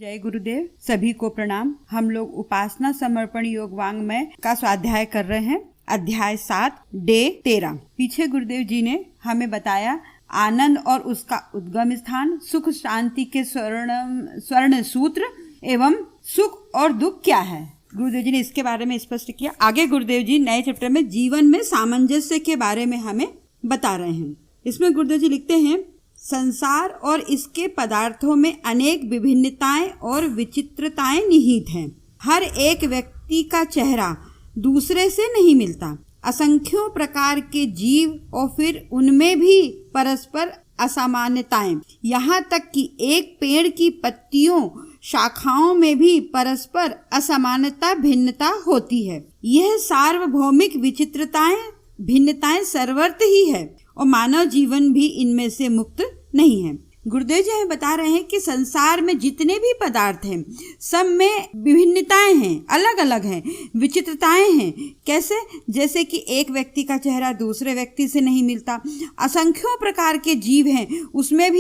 जय गुरुदेव। सभी को प्रणाम। हम लोग उपासना समर्पण योग वांग्मय का स्वाध्याय कर रहे हैं। अध्याय 7 डे 13। पीछे गुरुदेव जी ने हमें बताया आनंद और उसका उद्गम स्थान, सुख शांति के स्वर्ण सूत्र एवं सुख और दुख क्या है। गुरुदेव जी ने इसके बारे में स्पष्ट किया। आगे गुरुदेव जी नए चैप्टर में जीवन में सामंजस्य के बारे में हमें बता रहे हैं। इसमें गुरुदेव जी लिखते हैं, संसार और इसके पदार्थों में अनेक विभिन्नताएं और विचित्रताएं निहित हैं। हर एक व्यक्ति का चेहरा दूसरे से नहीं मिलता। असंख्यों प्रकार के जीव और फिर उनमें भी परस्पर असामान्यताएं, यहाँ तक कि एक पेड़ की पत्तियों शाखाओं में भी परस्पर असमानता भिन्नता होती है। यह सार्वभौमिक विचित्रताएं भिन्नताएं सर्वत्र ही है और मानव जीवन भी इनमें से मुक्त नहीं है। गुरुदेव जी हमें बता रहे हैं कि संसार में जितने भी पदार्थ हैं सब में विभिन्नताएं हैं, अलग अलग हैं, विचित्रताएं हैं। कैसे? जैसे कि एक व्यक्ति का चेहरा दूसरे व्यक्ति से नहीं मिलता। असंख्यों प्रकार के जीव हैं, उसमें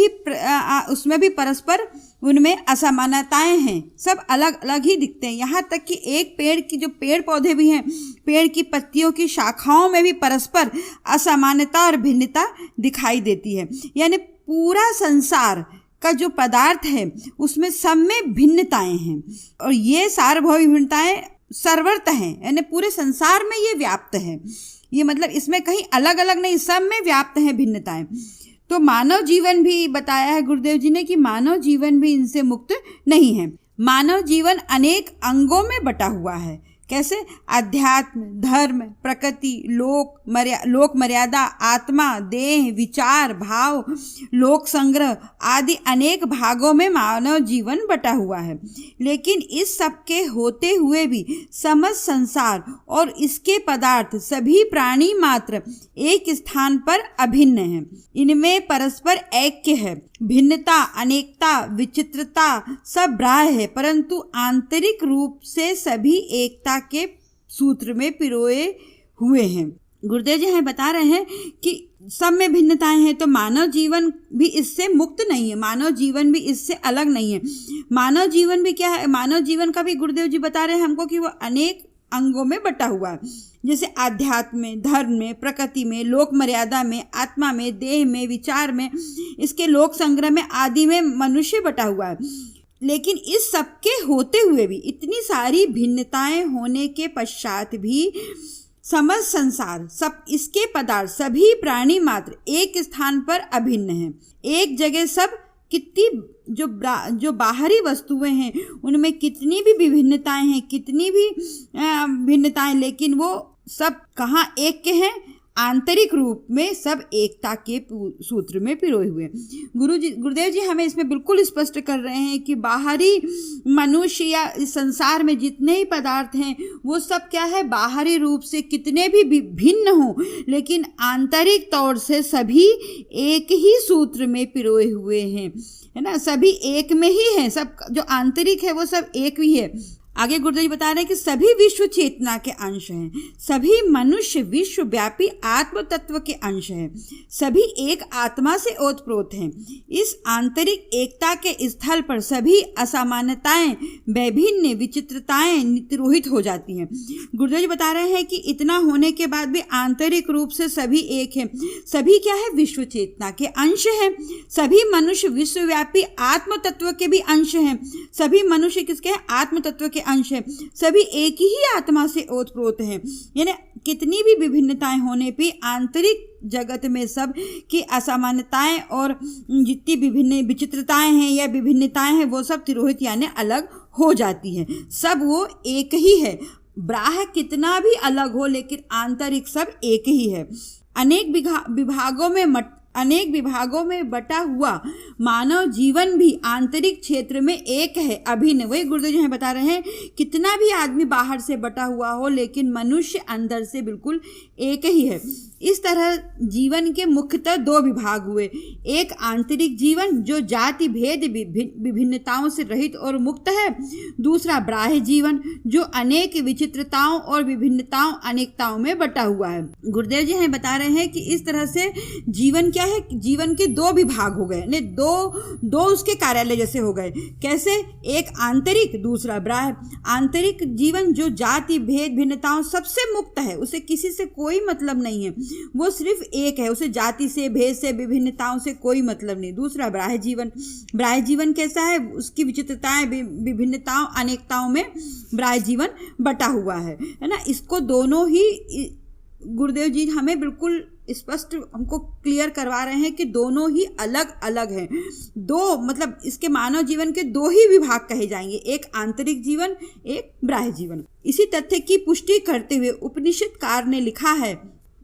भी परस्पर उनमें असमानताएं हैं, सब अलग अलग ही दिखते हैं। यहाँ तक कि एक पेड़ की जो पेड़ पौधे भी हैं, पेड़ की पत्तियों की शाखाओं में भी परस्पर असमानता और भिन्नता दिखाई देती है। यानी पूरा संसार का जो पदार्थ है उसमें सब में भिन्नताएं हैं और ये सार्वभौमिक भिन्नताएं सर्वत्र हैं, यानी पूरे संसार में ये व्याप्त है। ये मतलब इसमें कहीं अलग अलग नहीं, सब में व्याप्त है भिन्नताएं। तो मानव जीवन भी बताया है गुरुदेव जी ने कि मानव जीवन भी इनसे मुक्त नहीं है। मानव जीवन अनेक अंगों में बटा हुआ है। कैसे? अध्यात्म, धर्म, प्रकृति, लोक मर्यादा, आत्मा, देह, विचार, भाव, लोक संग्रह आदि अनेक भागों में मानव जीवन बटा हुआ है। लेकिन इस सब के होते हुए भी समस्त संसार और इसके पदार्थ सभी प्राणी मात्र एक स्थान पर अभिन्न हैं। इनमें परस्पर ऐक्य है। भिन्नता, अनेकता, विचित्रता सब बाह्य है, परंतु आंतरिक रूप से सभी एकता के सूत्र में पिरोए हुए हैं। गुरुदेव जी हमें बता रहे हैं कि सब में भिन्नताएं हैं, तो मानव जीवन भी इससे मुक्त नहीं है, मानव जीवन भी इससे अलग नहीं है। मानव जीवन भी क्या है? मानव जीवन का भी गुरुदेव जी बता रहे हैं हमको कि वो अनेक अंगों में बटा हुआ है। जैसे आध्यात्म में, धर्म में, प्रकृति में, लोक मर्यादा में, आत्मा में, देह में, विचार में, इसके लोक संग्रह में आदि में मनुष्य बटा हुआ है। लेकिन इस सब के होते हुए भी, इतनी सारी भिन्नताएं होने के पश्चात भी समस्त संसार, सब इसके पदार्थ, सभी प्राणी मात्र एक स्थान पर अभिन्न हैं। एक जगह सब कितनी जो बाहरी वस्तुएं हैं उनमें कितनी भी विभिन्नताएं हैं, कितनी भी भिन्नताएं, लेकिन वो सब कहाँ एक के हैं? आंतरिक रूप में सब एकता के सूत्र में पिरोए हुए। गुरुदेव जी हमें इसमें बिल्कुल स्पष्ट कर रहे हैं कि बाहरी मनुष्य या इस संसार में जितने ही पदार्थ हैं वो सब क्या है? बाहरी रूप से कितने भी भिन्न हों, लेकिन आंतरिक तौर से सभी एक ही सूत्र में पिरोए हुए हैं, है ना? सभी एक में ही है, सब जो आंतरिक है वो सब एक ही है। आगे गुरुदेव जी बता रहे हैं कि सभी विश्व चेतना के अंश हैं, सभी मनुष्य विश्व व्यापी आत्म तत्व के अंश हैं, सभी एक आत्मा से ओतप्रोत हैं। इस आंतरिक एकता के स्थल पर सभी असामान्यताएं, वैभिन्न विचित्रताएं तिरोहित हो जाती हैं। गुरुदेव जी बता रहे हैं कि इतना होने के बाद भी आंतरिक रूप से सभी एक हैं। सभी क्या है? विश्व चेतना के अंश हैं। सभी मनुष्य विश्वव्यापी आत्म तत्व के भी अंश हैं। सभी मनुष्य किसके हैं? आत्म तत्व के अंश है। सभी एक ही आत्मा से ओतप्रोत हैं। यानी कितनी भी विभिन्नताएं होने पे आंतरिक जगत में सब की असामान्यताएं और जितनी विभिन्न विचित्रताएं हैं या विभिन्नताएं हैं वो सब तिरोहित यानी अलग हो जाती हैं। सब वो एक ही है। बाह्य कितना भी अलग हो लेकिन आंतरिक सब एक ही है। अनेक विभागों में बटा हुआ मानव जीवन भी आंतरिक क्षेत्र में एक है, अभिन्न। वही गुरुदेव जी हमें बता रहे हैं, कितना भी आदमी बाहर से बटा हुआ हो लेकिन मनुष्य अंदर से बिल्कुल एक ही है। इस तरह जीवन के मुख्यतः दो विभाग हुए। एक आंतरिक जीवन जो जाति भेद विभिन्नताओं से रहित और मुक्त है। दूसरा बाह्य जीवन जो अनेक विचित्रताओं और विभिन्नताओं अनेकताओं में बटा हुआ है। गुरुदेव जी हमें बता रहे हैं कि इस तरह से जीवन क्या क्या है, जीवन के दो विभाग हो गए, ने दो उसके कार्यालय जैसे हो गए। कैसे? एक आंतरिक, दूसरा बाह्य। आंतरिक जीवन जो जाति भेद भिन्नताओं सबसे मुक्त है, उसे किसी से कोई मतलब नहीं है, वो सिर्फ एक है, उसे जाति से भेद से विभिन्नताओं से कोई मतलब नहीं। दूसरा बाह्य जीवन। बाह्य जीवन कैसा है? उसकी विचित्रताएं विभिन्नताओं अनेकताओं में बाह्य जीवन बटा हुआ है ना। इसको दोनों ही गुरुदेव जी हमें बिल्कुल स्पष्ट हमको क्लियर करवा रहे हैं कि दोनों ही अलग अलग हैं। दो मतलब इसके मानव जीवन के दो ही विभाग कहे जाएंगे, एक आंतरिक जीवन, एक बाह्य जीवन। इसी तथ्य की पुष्टि करते हुए उपनिषदकार ने लिखा है,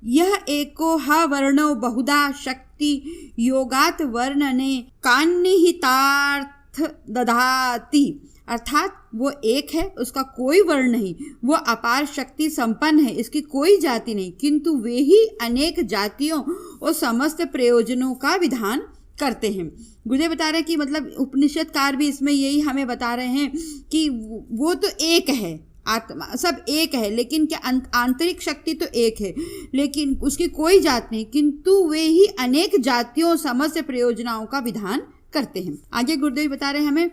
यह एको ह वर्णो बहुधा शक्ति योगात वर्णने कान्निहितार्थ दधाति। अर्थात वो एक है, उसका कोई वर्ण नहीं, वो अपार शक्ति संपन्न है, इसकी कोई जाति नहीं, किंतु वे ही अनेक जातियों और समस्त प्रयोजनों का विधान करते हैं। गुरुदेव बता रहे हैं कि मतलब उपनिषदकार भी इसमें यही हमें बता रहे हैं कि वो तो एक है, आत्मा सब एक है, लेकिन क्या आंतरिक शक्ति तो एक है, लेकिन उसकी कोई जात नहीं, किंतु वे ही अनेक जातियों समस्त प्रयोजनों का विधान करते हैं। आगे गुरुदेव बता रहे हैं हमें,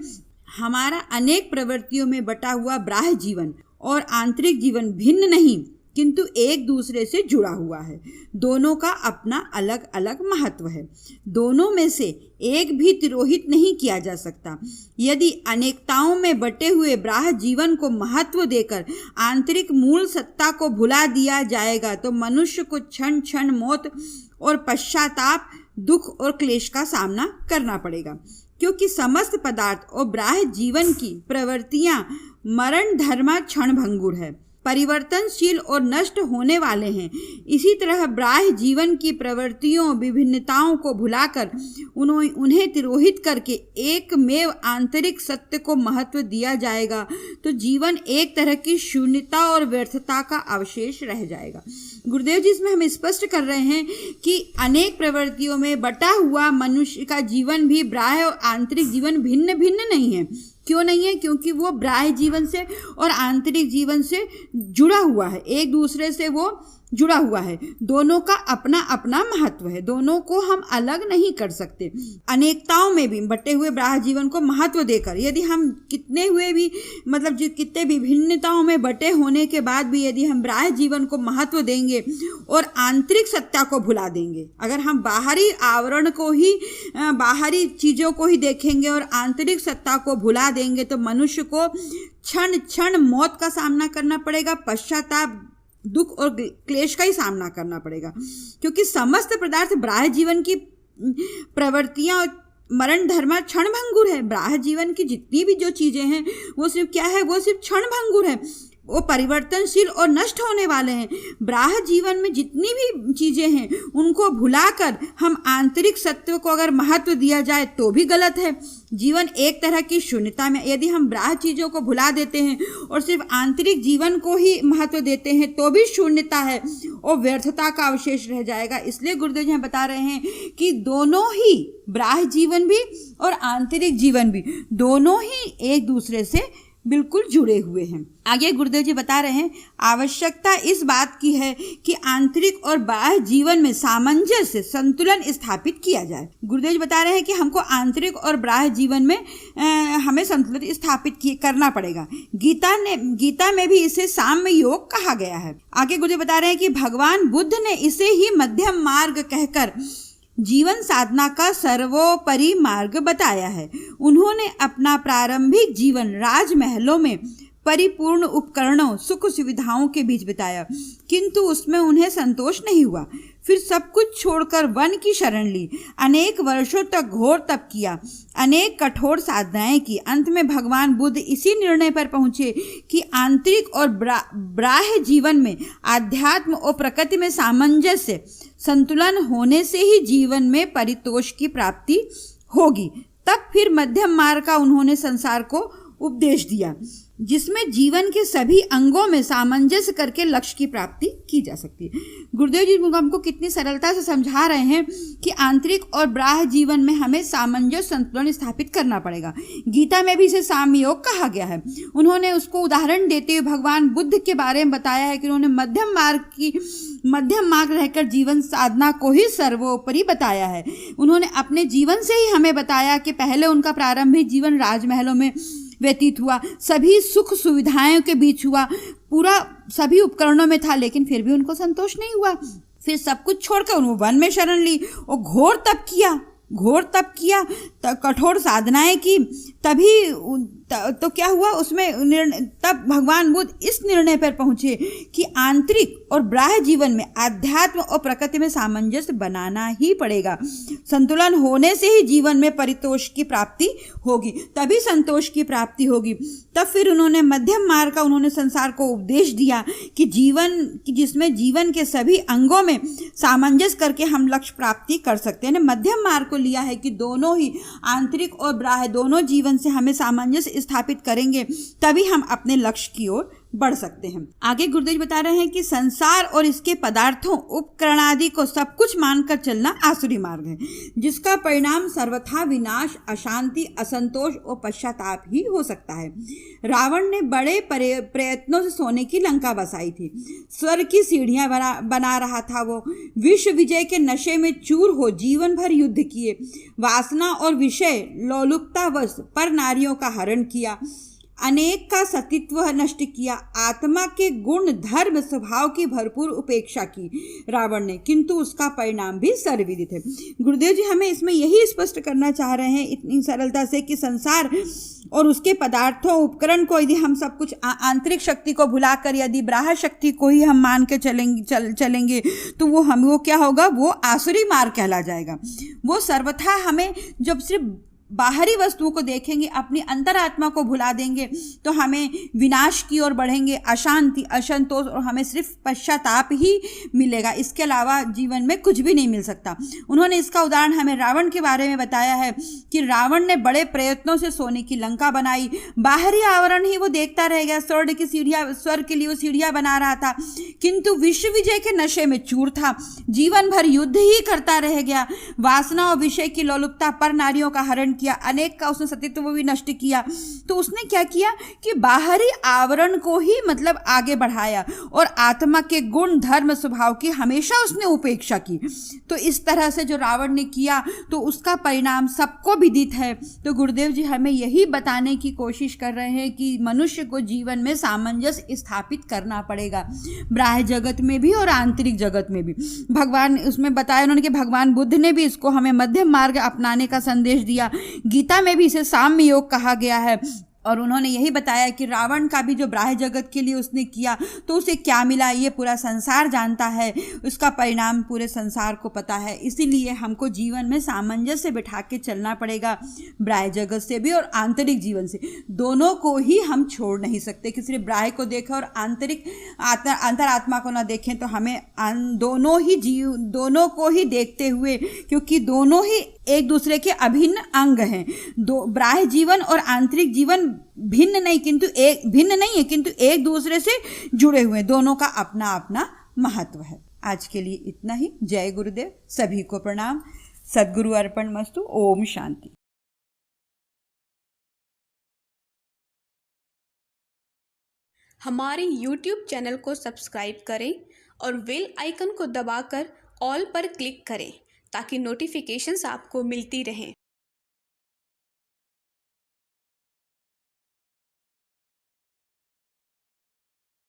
हमारा अनेक प्रवृत्तियों में बटा हुआ बाह्य जीवन और आंतरिक जीवन भिन्न नहीं, किंतु एक दूसरे से जुड़ा हुआ है। दोनों का अपना अलग अलग महत्व है, दोनों में से एक भी तिरोहित नहीं किया जा सकता। यदि अनेकताओं में बटे हुए बाह्य जीवन को महत्व देकर आंतरिक मूल सत्ता को भुला दिया जाएगा तो मनुष्य को क्षण क्षण मौत और पश्चाताप, दुख और क्लेश का सामना करना पड़ेगा, क्योंकि समस्त पदार्थ और बाह्य जीवन की प्रवृत्तियां मरण धर्मा क्षण भंगुर है, परिवर्तनशील और नष्ट होने वाले हैं। इसी तरह बाह्य जीवन की प्रवृत्तियों विभिन्नताओं को भुलाकर उन्हें तिरोहित करके एकमेव आंतरिक सत्य को महत्व दिया जाएगा तो जीवन एक तरह की शून्यता और व्यर्थता का अवशेष रह जाएगा। गुरुदेव जी इसमें हम स्पष्ट कर रहे हैं कि अनेक प्रवृत्तियों में बटा हुआ मनुष्य का जीवन भी बाह्य और आंतरिक जीवन भिन्न भिन्न नहीं है। क्यों नहीं है? क्योंकि वो बाह्य जीवन से और आंतरिक जीवन से जुड़ा हुआ है, एक दूसरे से वो जुड़ा हुआ है, दोनों का अपना अपना महत्व है, दोनों को हम अलग नहीं कर सकते। अनेकताओं में भी बटे हुए बाह्य जीवन को महत्व देकर यदि हम कितने हुए भी मतलब जो कितने विभिन्नताओं में बटे होने के बाद भी यदि हम बाह्य जीवन को महत्व देंगे और आंतरिक सत्ता को भुला देंगे, अगर हम बाहरी आवरण को ही बाहरी चीजों को ही देखेंगे और आंतरिक सत्ता को भुला देंगे तो मनुष्य को क्षण क्षण मौत का सामना करना पड़ेगा, पश्चाताप, दुख और क्लेश का ही सामना करना पड़ेगा, क्योंकि समस्त पदार्थ बाह्य जीवन की प्रवृत्तियां मरण धर्मा क्षण भंगुर है। बाह्य जीवन की जितनी भी जो चीजें हैं वो सिर्फ क्या है? वो सिर्फ क्षण भंगुर है, वो परिवर्तनशील और नष्ट होने वाले हैं। बाह्य जीवन में जितनी भी चीजें हैं उनको भुलाकर हम आंतरिक सत्य को अगर महत्व दिया जाए तो भी गलत है। जीवन एक तरह की शून्यता में, यदि हम बाह्य चीजों को भुला देते हैं और सिर्फ आंतरिक जीवन को ही महत्व देते हैं तो भी शून्यता है और व्यर्थता का अवशेष रह जाएगा। इसलिए गुरुदेव जी हमें बता रहे हैं कि दोनों ही बाह्य जीवन भी और आंतरिक जीवन भी दोनों ही एक दूसरे से बिल्कुल जुड़े हुए हैं। आगे गुरुदेव जी बता रहे हैं, आवश्यकता इस बात की है कि आंतरिक और बाह्य जीवन में सामंजस्य संतुलन स्थापित किया जाए। गुरुदेव जी बता रहे हैं कि हमको आंतरिक और बाह्य जीवन में हमें संतुलन स्थापित करना पड़ेगा। गीता में भी इसे साम्य योग कहा गया है। आगे गुरुदेव बता रहे हैं कि भगवान बुद्ध ने इसे ही मध्यम मार्ग कहकर जीवन साधना का सर्वोपरि मार्ग बताया है। उन्होंने अपना प्रारंभिक जीवन राजमहलों में परिपूर्ण उपकरणों सुख सुविधाओं के बीच बिताया, किंतु उसमें उन्हें संतोष नहीं हुआ। फिर सब कुछ छोड़कर वन की शरण ली, अनेक वर्षों तक घोर तप किया, अनेक कठोर साधनाएं की। अंत में भगवान बुद्ध इसी निर्णय पर पहुंचे कि आंतरिक और बाह्य जीवन में आध्यात्म और प्रकृति में सामंजस्य संतुलन होने से ही जीवन में परितोष की प्राप्ति होगी। तब फिर मध्यम मार्ग का उन्होंने संसार को उपदेश दिया जिसमें जीवन के सभी अंगों में सामंजस्य करके लक्ष्य की प्राप्ति की जा सकती है। गुरुदेव जी हमको कितनी सरलता से समझा रहे हैं कि आंतरिक और बाह्य जीवन में हमें सामंजस्य संतुलन स्थापित करना पड़ेगा। गीता में भी इसे साम्य योग कहा गया है। उन्होंने उसको उदाहरण देते हुए भगवान बुद्ध के बारे में बताया है कि उन्होंने मध्यम मार्ग रहकर जीवन साधना को ही सर्वोपरि बताया है। उन्होंने अपने जीवन से ही हमें बताया कि पहले उनका प्रारंभिक जीवन राजमहलों में व्यतीत हुआ, सभी सुख सुविधाओं के बीच हुआ, पूरा सभी उपकरणों में था, लेकिन फिर भी उनको संतोष नहीं हुआ। फिर सब कुछ छोड़कर उन्होंने वन में शरण ली और घोर तप किया, कठोर साधनाएं की, तभी तो क्या हुआ उसमें तब भगवान बुद्ध इस निर्णय पर पहुंचे कि आंतरिक और बाह्य जीवन में अध्यात्म और प्रकृति में सामंजस्य बनाना ही पड़ेगा। संतुलन होने से ही जीवन में परितोष की प्राप्ति होगी, तभी संतोष की प्राप्ति होगी। तब फिर उन्होंने मध्यम मार्ग का उन्होंने संसार को उपदेश दिया कि जिसमें जीवन के सभी अंगों में सामंजस्य करके हम लक्ष्य प्राप्ति कर सकते हैं। मध्यम मार्ग को लिया है कि दोनों ही आंतरिक और बाह्य दोनों जीवन से हमें सामंजस्य स्थापित करेंगे, तभी हम अपने लक्ष्य की ओर बढ़ सकते हैं। आगे गुरुदेव बता रहे हैं कि संसार और इसके पदार्थों उपकरण आदि को सब कुछ मानकर चलना आसुरी मार्ग है, जिसका परिणाम सर्वथा विनाश, अशांति, असंतोष और पश्चाताप ही हो सकता है। रावण ने बड़े प्रयत्नों से सोने की लंका बसाई थी, स्वर्ग की सीढ़ियां बना रहा था। वो विश्व विजय के नशे में चूर हो जीवन भर युद्ध किए, वासना और विषय लोलुपतावश पर नारियों का हरण किया, अनेक का सतीत्व नष्ट किया, आत्मा के गुण धर्म स्वभाव की भरपूर उपेक्षा की रावण ने, किंतु उसका परिणाम भी सर्वविदित है। गुरुदेव जी हमें इसमें यही स्पष्ट करना चाह रहे हैं इतनी सरलता से कि संसार और उसके पदार्थों उपकरण को यदि हम सब कुछ आंतरिक शक्ति को भुलाकर यदि बाह्य शक्ति को ही हम मान के चलेंगे तो वो क्या होगा, वो आसुरी मार्ग कहला जाएगा। वो सर्वथा हमें जब सिर्फ बाहरी वस्तुओं को देखेंगे, अपनी अंतरात्मा को भुला देंगे, तो हमें विनाश की ओर बढ़ेंगे, अशांति, असंतोष और हमें सिर्फ पश्चाताप ही मिलेगा। इसके अलावा जीवन में कुछ भी नहीं मिल सकता। उन्होंने इसका उदाहरण हमें रावण के बारे में बताया है कि रावण ने बड़े प्रयत्नों से सोने की लंका बनाई, बाहरी आवरण ही वो देखता रह गया, स्वर्ग के लिए वो सीढ़ियां बना रहा था, किंतु विश्व विजय के नशे में चूर था, जीवन भर युद्ध ही करता रह गया, वासना और विषय की लोलुपता पर नारियों का हरण किया, अनेक का उसने सतीत्व भी नष्ट किया। तो उसने क्या किया कि बाहरी आवरण को ही मतलब आगे बढ़ाया और आत्मा के गुण धर्म स्वभाव की हमेशा उसने उपेक्षा की। तो इस तरह से जो रावण ने किया तो उसका परिणाम सबको विदित है। तो गुरुदेव जी हमें यही बताने की कोशिश कर रहे हैं कि मनुष्य को जीवन में सामंजस्य स्थापित करना पड़ेगा, बाह्य जगत में भी और आंतरिक जगत में भी। भगवान उसमें बताया उन्होंने कि भगवान बुद्ध ने भी इसको हमें मध्यम मार्ग अपनाने का संदेश दिया। गीता में भी इसे साम्य योग कहा गया है और उन्होंने यही बताया कि रावण का भी जो बाह्य जगत के लिए उसने किया तो उसे क्या मिला ये पूरा संसार जानता है, उसका परिणाम पूरे संसार को पता है। इसीलिए हमको जीवन में सामंजस्य बिठा के चलना पड़ेगा, बाह्य जगत से भी और आंतरिक जीवन से, दोनों को ही हम छोड़ नहीं सकते कि सिर्फ बाह्य को देखें और आंतरिक अंतरात्मा को ना देखें। तो हमें दोनों को ही देखते हुए, क्योंकि दोनों ही एक दूसरे के अभिन्न अंग हैं। बाह्य जीवन और आंतरिक जीवन भिन्न नहीं है किंतु एक दूसरे से जुड़े हुए, दोनों का अपना अपना महत्व है। आज के लिए इतना ही। जय गुरुदेव, सभी को प्रणाम। सद्गुरु अर्पण मस्तु। ओम शांति। हमारे YouTube चैनल को सब्सक्राइब करें और बेल आइकन को दबाकर ऑल पर क्लिक करें ताकि नोटिफिकेशंस आपको मिलती रहें।